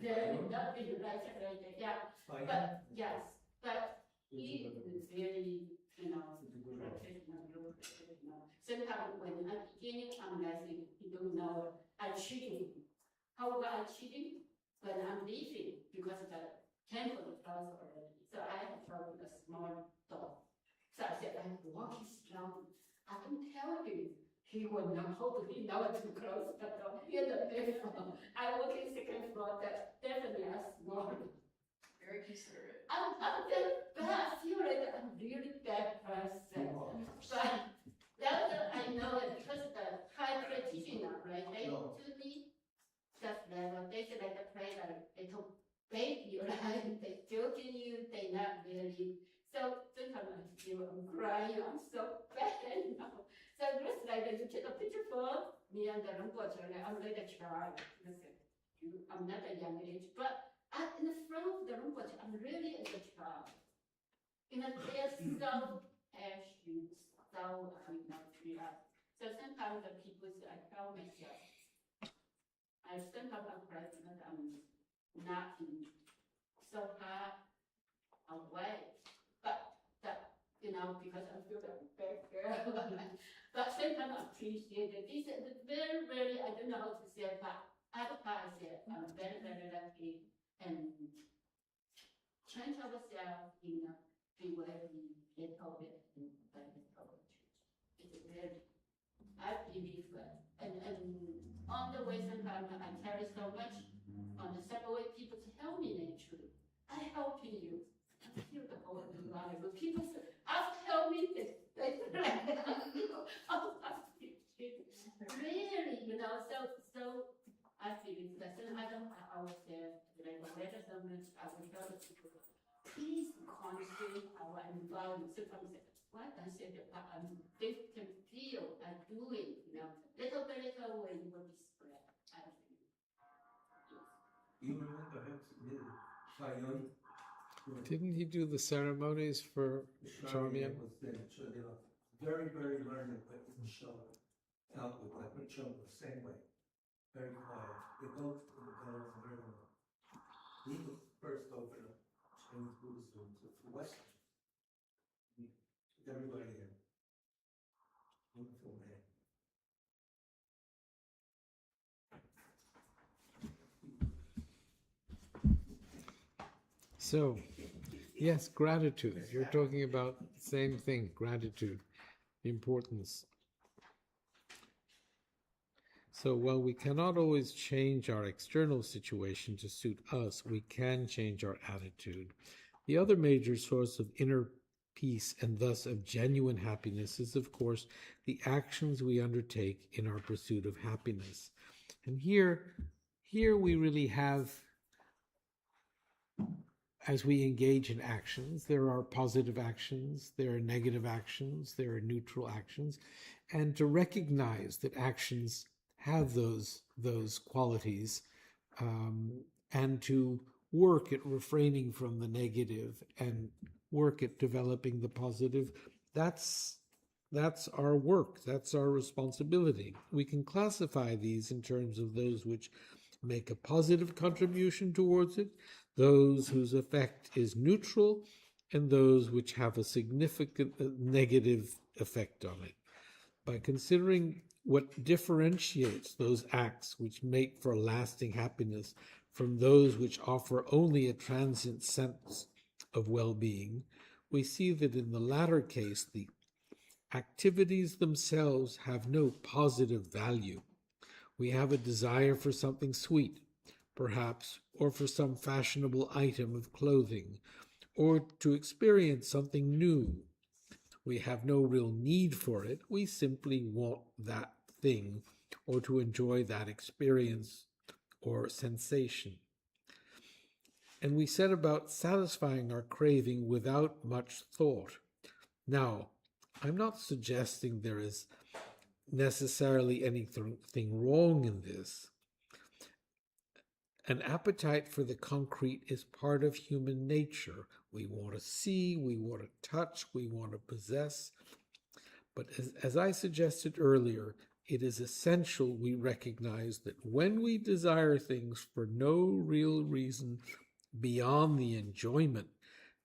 very nothing like that. Yeah. But yes, but he is very, professional. Sometimes when I'm beginning, I'm like, you don't know, I'm cheating. How about I'm cheating? When I'm leaving, because the temple is closed already. So I have trouble with a small door. So I said, I'm walking slow. I don't tell him. He will not hopefully know to close the door. Here's the third floor. I work in second floor, that definitely a small. Very considerate. I'm but I feel like I'm really bad person. But that I know it because the high practitioner, right? They to me just level. They say like the play like little baby, right? They joking you, they not really. So sometimes I feel I'm crying. I'm so bad now. So it looks like you take a picture for me and the RINPOCHE. I'm like a child. Listen, I'm not a young age, but in the front of the RINPOCHE, I'm really as a child. They're so passionate, so treat us. So sometimes the people say, I tell myself, I sometimes I'm pregnant, I'm not so hard away. But because I feel like a bad girl. But sometimes I appreciate it. This is very, very, I don't know how to say it, but other part I say I'm very, very lucky and change ourselves in a big way, little bit, and by little bit. It's very, I believe that. And on the way sometimes I carry so much on the subway, people help me naturally. I helping you. I feel the whole life. But people say, after help me, they really, so I feel that I was there, like whether someone I would tell the people, please consider our environment. Sometimes why I say that they can feel I do it, little by little way it will be spread. I think. You remember Sayun? Didn't he do the ceremonies for Charmian? Was there, so they were very, very learned, but didn't show it out with like the children the same way. Very quiet. They both go very well. He was first over to Chinese Buddhism to the West. He took everybody in. Wonderful man. So, yes, gratitude. You're talking about the same thing, gratitude, the importance. So while we cannot always change our external situation to suit us, we can change our attitude. The other major source of inner peace and thus of genuine happiness is, of course, the actions we undertake in our pursuit of happiness. And here we really have, as we engage in actions, there are positive actions, there are negative actions, there are neutral actions, and to recognize that actions have those qualities, and to work at refraining from the negative and work at developing the positive, that's our work, that's our responsibility. We can classify these in terms of those which make a positive contribution towards it, those whose effect is neutral, and those which have a significant negative effect on it. By considering what differentiates those acts which make for lasting happiness from those which offer only a transient sense of well-being, we see that in the latter case, the activities themselves have no positive value. We have a desire for something sweet, perhaps, or for some fashionable item of clothing, or to experience something new. We have no real need for it. We simply want that thing or to enjoy that experience or sensation. And we set about satisfying our craving without much thought. Now, I'm not suggesting there is necessarily anything wrong in this. An appetite for the concrete is part of human nature. We want to see, we want to touch, we want to possess. But as I suggested earlier, it is essential we recognize that when we desire things for no real reason beyond the enjoyment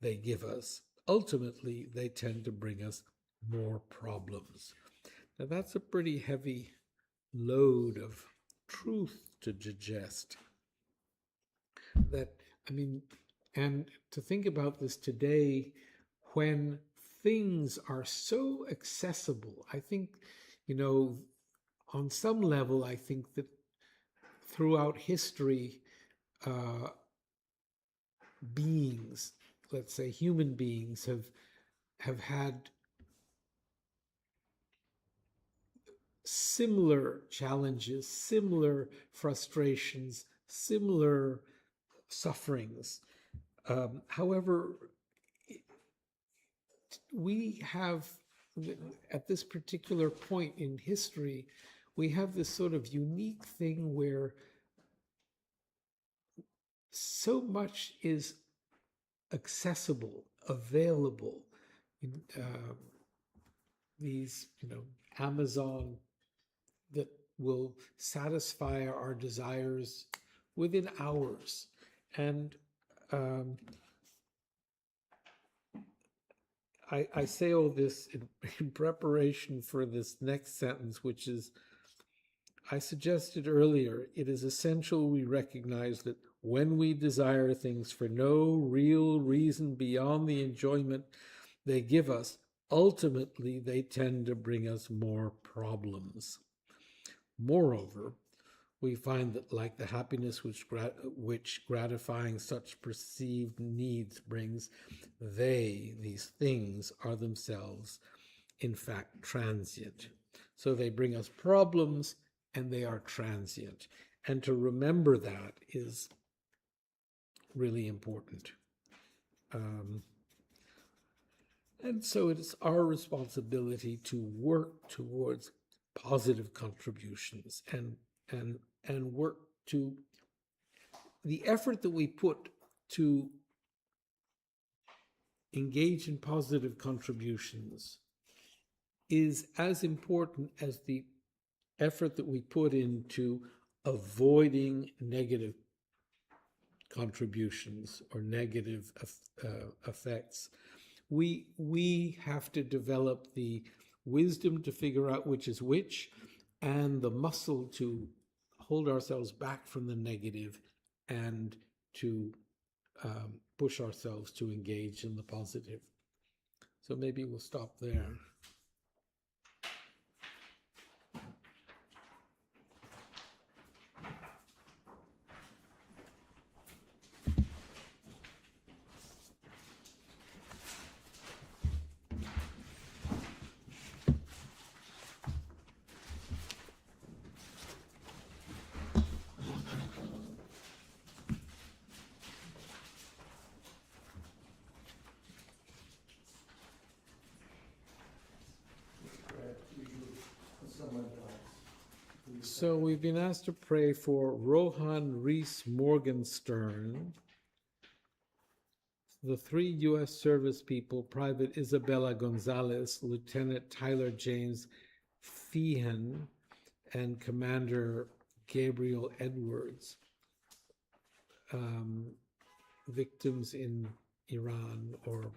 they give us, ultimately they tend to bring us more problems. Now that's a pretty heavy load of truth to digest. That, I mean, and to think about this today when things are so accessible, I think, on some level, I think that throughout history, beings, let's say human beings, have had similar challenges, similar frustrations, similar sufferings. However, we have, at this particular point in history, we have this sort of unique thing where so much is accessible, available. These, Amazon that will satisfy our desires within hours. And I say all this in preparation for this next sentence, which is, I suggested earlier, it is essential we recognize that when we desire things for no real reason beyond the enjoyment they give us, ultimately they tend to bring us more problems. Moreover, we find that like the happiness which gratifying such perceived needs brings, these things, are themselves, in fact, transient. So they bring us problems and they are transient. And to remember that is really important. And so it is our responsibility to work towards positive contributions and work to the effort that we put to engage in positive contributions is as important as the effort that we put into avoiding negative contributions or negative effects. We have to develop the wisdom to figure out which is which, and the muscle to hold ourselves back from the negative and to push ourselves to engage in the positive. So maybe we'll stop there. So we've been asked to pray for Rohan Reese Morgenstern, the 3 U.S. service people, Private Isabella Gonzalez, Lieutenant Tyler James Feehan, and Commander Gabriel Edwards, victims in Iran or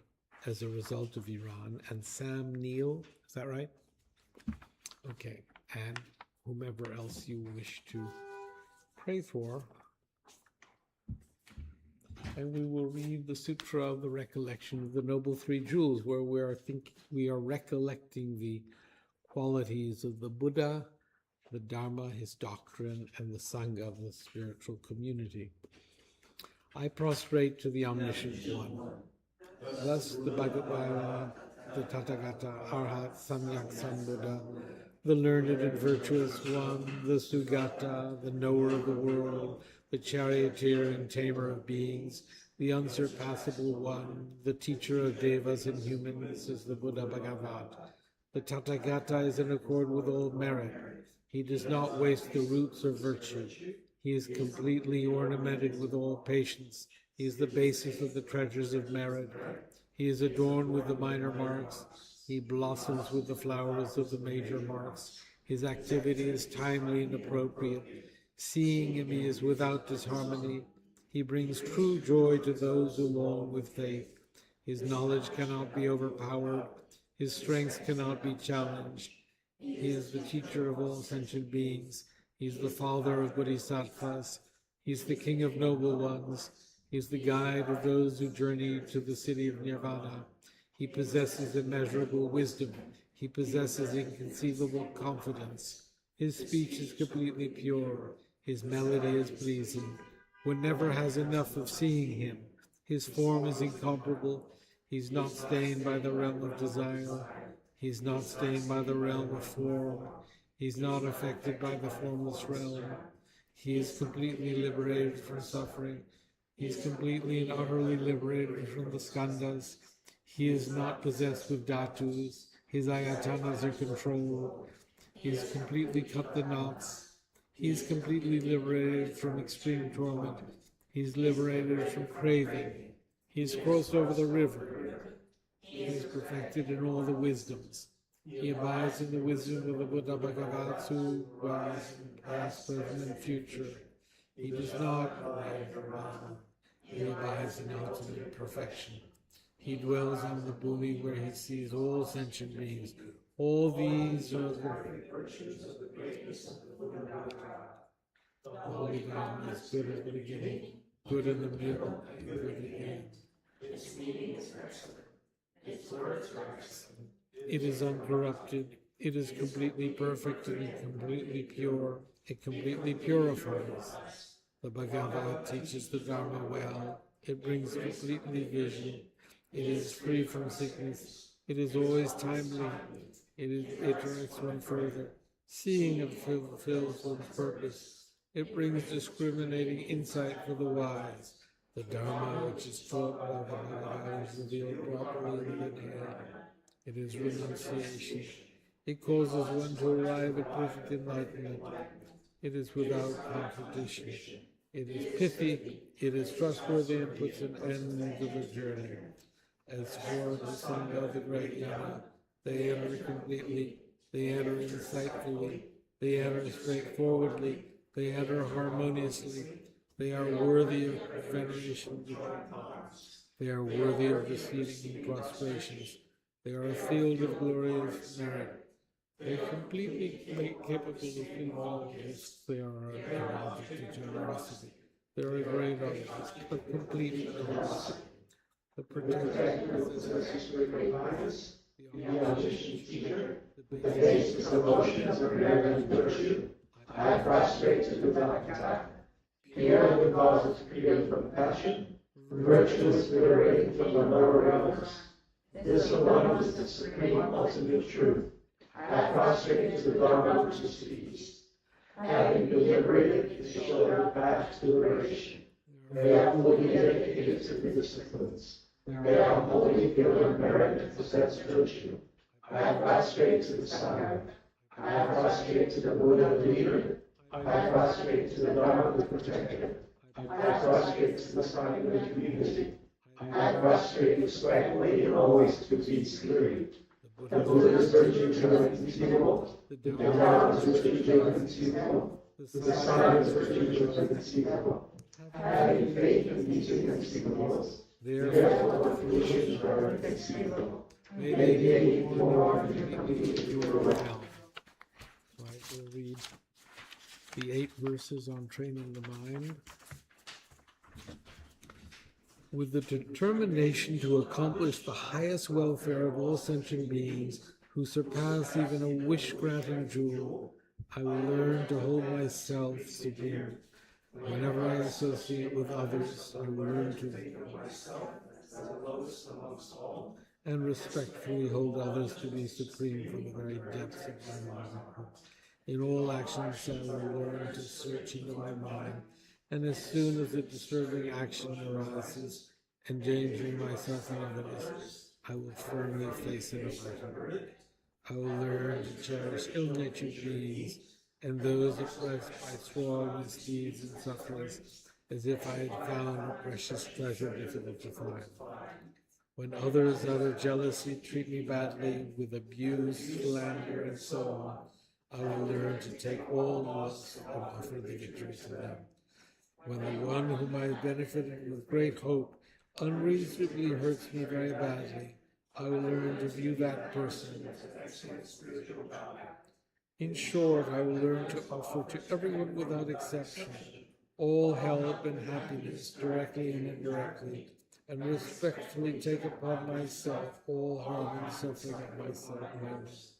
as a result of Iran, and Sam Neill, is that right? Okay, and whomever else you wish to pray for. And we will read the Sutra of the Recollection of the Noble Three Jewels, where we are recollecting the qualities of the Buddha, the Dharma, his doctrine, and the Sangha, the spiritual community. I prostrate to the Omniscient One. Thus the Bhagavad, the Tathagata, Arhat, Samyak Sambuddha, the learned and virtuous one, the Sugata, the knower of the world, the charioteer and tamer of beings, the unsurpassable one, the teacher of devas and humans is the Buddha Bhagavad. The Tathagata is in accord with all merit. He does not waste the roots of virtue. He is completely ornamented with all patience. He is the basis of the treasures of merit. He is adorned with the minor marks. He blossoms with the flowers of the major marks. His activity is timely and appropriate. Seeing him, he is without disharmony. He brings true joy to those who long with faith. His knowledge cannot be overpowered. His strength cannot be challenged. He is the teacher of all sentient beings. He is the father of bodhisattvas. He is the king of noble ones. He is the guide of those who journey to the city of Nirvana. He possesses immeasurable wisdom. He possesses inconceivable confidence. His speech is completely pure. His melody is pleasing. One never has enough of seeing him. His form is incomparable. He's not stained by the realm of desire. He's not stained by the realm of form. He's not affected by the formless realm. He is completely liberated from suffering. He is completely and utterly liberated from the skandhas. He is not possessed with dhatus. His ayatanas are controlled. He has completely cut the knots. He is completely liberated from extreme torment. He is liberated from craving. He has crossed over the river. He is perfected in all the wisdoms. He abides in the wisdom of the Buddha Bhagavad, who abides in past, present, and future. He does not abide from Brahma. He abides in ultimate perfection. He dwells on the Bhumi where he sees all sentient beings. All these are the virtues of the greatness of the Buddha Bhagavad. The Holy Dharma is good at the beginning, good in the middle, and good at the end. Its meaning is excellent. Its words are excellent. It is uncorrupted. It is completely perfect and completely pure. It completely purifies. The Bhagavad teaches the Dharma well. It brings completely vision. It is free from sickness. It is always timely. It directs one further. Seeing it fulfills one's purpose. It brings discriminating insight for the wise. The Dharma which is taught by the Bhagavad is revealed properly in the head. It is renunciation. It causes one to arrive at perfect enlightenment. It is without contradiction. It is pithy. It is trustworthy and puts an end to the journey. As for the Sangha of the great Yana, they enter completely, they enter insightfully, they enter straightforwardly, they enter harmoniously, they are worthy of veneration, they are worthy of receiving and prostrations, they are a field of glorious merit, they are completely capable of involved if they are an object of generosity. There are great others, but complete others. The protector possesses great minds, the opposition teacher, the basis of emotions of merit and virtue. I prostrate to the dark attack. Pure the cause of freedom from passion, virtuous liberating from the lower realms. This alone is the supreme ultimate truth. I prostrate to the Dharma which is peace. Having been liberated, they show their path to liberation. They are fully dedicated to the disciplines. They are wholly filled merit and possess virtue. I prostrate to the Sangha. I prostrate to the Buddha leader. I prostrate to the Dharma the protector. I prostrate to the Sangha community. I prostrate respectfully and always to peace theory. The Buddha's virtues are inconceivable. The Dharma's virtues are inconceivable. The Sangha's virtues are inconceivable. Having faith in these inconceivables, therefore the fruitions are inconceivable. May they be more completely pure health. Right, we'll read the 8 verses on training the mind. With the determination to accomplish the highest welfare of all sentient beings who surpass even a wish-granting jewel, I will learn to hold myself supreme. Whenever I associate with others, I will learn to think of myself as the lowest amongst all, and respectfully hold others to be supreme from the very depths of my mind. In all actions, I will learn to search into my mind, and as soon as a disturbing action arises, endangering myself and others, I will firmly face it about. I will learn to cherish ill-natured beings and those oppressed by strong misdeeds and sufferings, as if I had found a precious treasure difficult to find. When others out of jealousy treat me badly with abuse, slander, and so on, I will learn to take all loss and offer the victory to them. When the one whom I have benefited with great hope unreasonably hurts me very badly, I will learn to view that person as an excellent spiritual value. In short, I will learn to offer to everyone without exception all help and happiness, directly and indirectly, and respectfully take upon myself all harm and suffering of myself and others.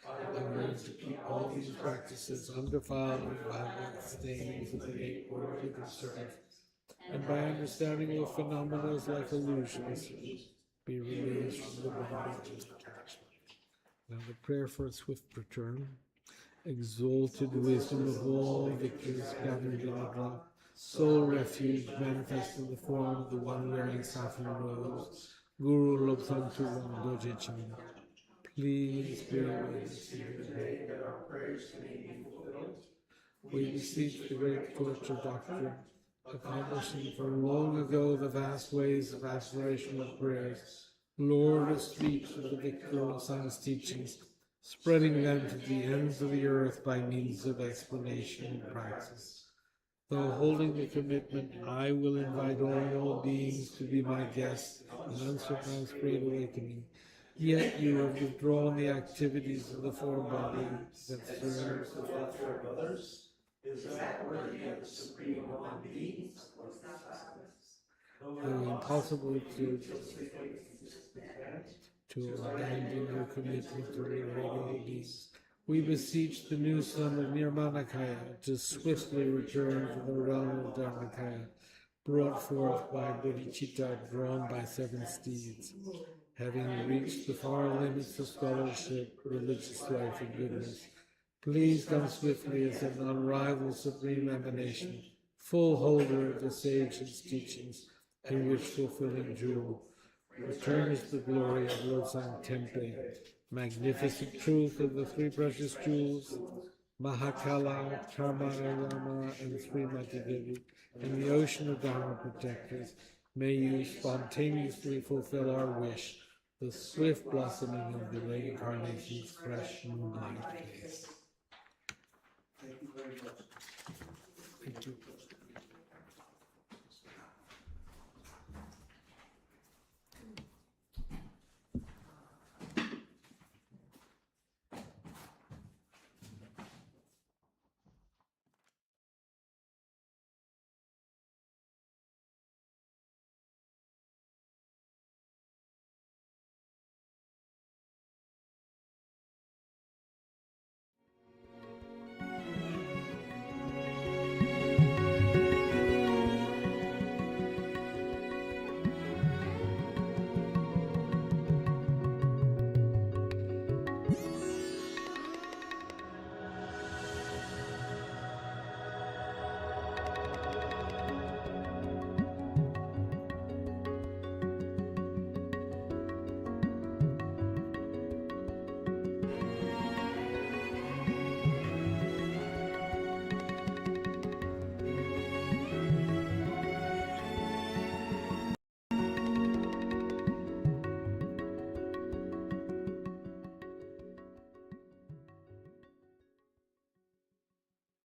I learn to keep all these practices undefiled by the stains of the 8 worldly concerns, and by understanding all phenomena like illusions, be released from the bondage of attachment. Now the prayer for a swift return. Exalted wisdom of all victors gathered in a drop, sole refuge manifest in the form of the one wearing saffron robes, Guru Lobsang Tulang Doje Ching. Please be with today that our prayers may be fulfilled. We beseech the great torch of doctrine, accomplishing from long ago the vast ways of aspirational prayers. Lord, speak of the victor Lobsang's teachings, spreading them to the ends of the earth by means of explanation and praxis. Though holding the commitment, I will invite all beings to be my guests in unsurpassed great awakening. Yet you have withdrawn the activities of the form body that serves the welfare of others. Is that worthy of the supreme one beings? Though impossible to abandon your commitment to liberating beings, we beseech the new son of Nirmanakaya to swiftly return to the realm of Dharmakaya, brought forth by bodhicitta drawn by 7 steeds. Having reached the far limits of scholarship, religious life, and goodness, please come swiftly as an unrivaled supreme emanation, full holder of the sage's teachings, and wish-fulfilling jewel. Returns the glory of Losang Tempe, magnificent truth of the 3 precious jewels, Mahakala, Karmarama, and Srimati Devi, and the ocean of Dharma protectors. May you spontaneously fulfill our wish, the swift blossoming of the reincarnation's fresh moonlight face. Thank you very much. Thank you.